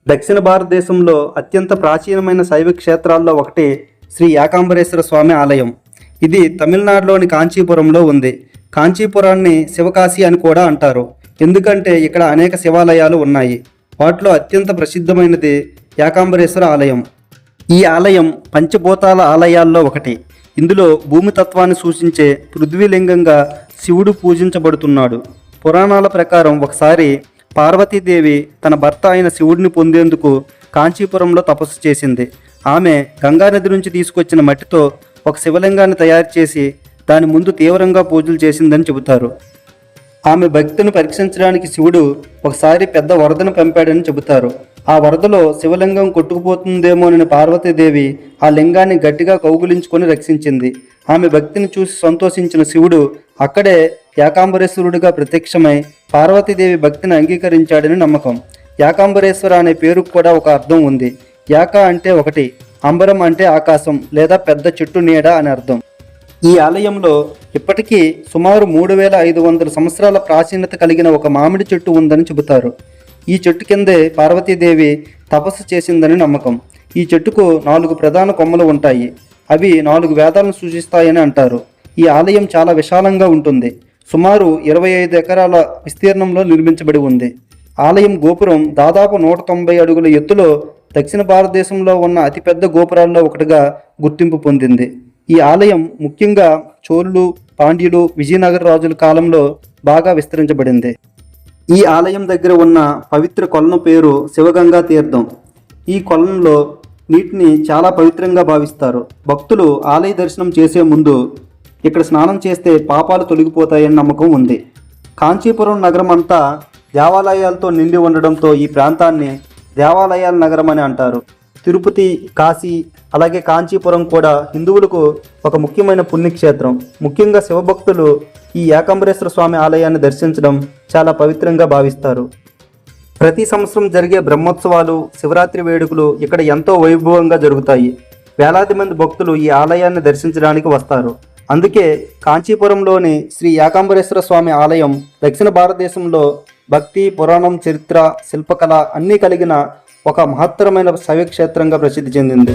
దక్షిణ భారతదేశంలో అత్యంత ప్రాచీనమైన శైవ క్షేత్రాల్లో ఒకటి శ్రీ ఏకాంబరేశ్వర స్వామి ఆలయం. ఇది తమిళనాడులోని కాంచీపురంలో ఉంది. కాంచీపురాన్ని శివకాశి అని కూడా అంటారు, ఎందుకంటే ఇక్కడ అనేక శివాలయాలు ఉన్నాయి. వాటిలో అత్యంత ప్రసిద్ధమైనది ఏకాంబరేశ్వర ఆలయం. ఈ ఆలయం పంచభూతాల ఆలయాల్లో ఒకటి. ఇందులో భూమితత్వాన్ని సూచించే పృథ్వీలింగంగా శివుడు పూజించబడుతున్నాడు. పురాణాల ప్రకారం ఒకసారి పార్వతీదేవి తన భర్త అయిన శివుడిని పొందేందుకు కాంచీపురంలో తపస్సు చేసింది. ఆమె గంగానది నుంచి తీసుకొచ్చిన మట్టితో ఒక శివలింగాన్ని తయారు చేసి దాని ముందు తీవ్రంగా పూజలు చేసిందని చెబుతారు. ఆమె భక్తిని పరీక్షించడానికి శివుడు ఒకసారి పెద్ద వరదను పంపాడని చెబుతారు. ఆ వరదలో శివలింగం కొట్టుకుపోతుందేమోనని పార్వతీదేవి ఆ లింగాన్ని గట్టిగా కౌగులించుకొని రక్షించింది. ఆమె భక్తిని చూసి సంతోషించిన శివుడు అక్కడే ఏకాంబరేశ్వరుడిగా ప్రత్యక్షమై పార్వతీదేవి భక్తిని అంగీకరించాడని నమ్మకం. ఏకాంబరేశ్వర అనే పేరుకు కూడా ఒక అర్థం ఉంది. ఏక అంటే ఒకటి, అంబరం అంటే ఆకాశం లేదా పెద్ద చెట్టు నీడ అని అర్థం. ఈ ఆలయంలో ఇప్పటికీ సుమారు 3500 సంవత్సరాల ప్రాచీనత కలిగిన ఒక మామిడి చెట్టు ఉందని చెబుతారు. ఈ చెట్టు కిందే పార్వతీదేవి తపస్సు చేసిందని నమ్మకం. ఈ చెట్టుకు 4 ప్రధాన కొమ్మలు ఉంటాయి. అవి 4 వేదాలను సూచిస్తాయని అంటారు. ఈ ఆలయం చాలా విశాలంగా ఉంటుంది. సుమారు 25 ఎకరాల విస్తీర్ణంలో నిర్మించబడి ఉంది. ఆలయం గోపురం దాదాపు 190 అడుగుల ఎత్తులో దక్షిణ భారతదేశంలో ఉన్న అతిపెద్ద గోపురాల్లో ఒకటిగా గుర్తింపు పొందింది. ఈ ఆలయం ముఖ్యంగా చోళులు, పాండ్యులు, విజయనగర రాజుల కాలంలో బాగా విస్తరించబడింది. ఈ ఆలయం దగ్గర ఉన్న పవిత్ర కొలను పేరు శివగంగా తీర్థం. ఈ కొలంలో నీటిని చాలా పవిత్రంగా భావిస్తారు. భక్తులు ఆలయ దర్శనం చేసే ముందు ఇక్కడ స్నానం చేస్తే పాపాలు తొలగిపోతాయని నమ్మకం ఉంది. కాంచీపురం నగరం అంతా దేవాలయాలతో నిండి ఉండడంతో ఈ ప్రాంతాన్ని దేవాలయాల నగరం అని అంటారు. తిరుపతి, కాశీ, అలాగే కాంచీపురం కూడా హిందువులకు ఒక ముఖ్యమైన పుణ్యక్షేత్రం. ముఖ్యంగా శివభక్తులు ఈ ఏకాంబరేశ్వర స్వామి ఆలయాన్ని దర్శించడం చాలా పవిత్రంగా భావిస్తారు. ప్రతి సంవత్సరం జరిగే బ్రహ్మోత్సవాలు, శివరాత్రి వేడుకలు ఇక్కడ ఎంతో వైభవంగా జరుగుతాయి. వేలాది మంది భక్తులు ఈ ఆలయాన్ని దర్శించడానికి వస్తారు. అందుకే కాంచీపురంలోని శ్రీ ఏకాంబరేశ్వర స్వామి ఆలయం దక్షిణ భారతదేశంలో భక్తి, పురాణం, చరిత్ర, శిల్పకళ అన్నీ కలిగిన ఒక మహత్తరమైన శైవక్షేత్రంగా ప్రసిద్ధి చెందింది.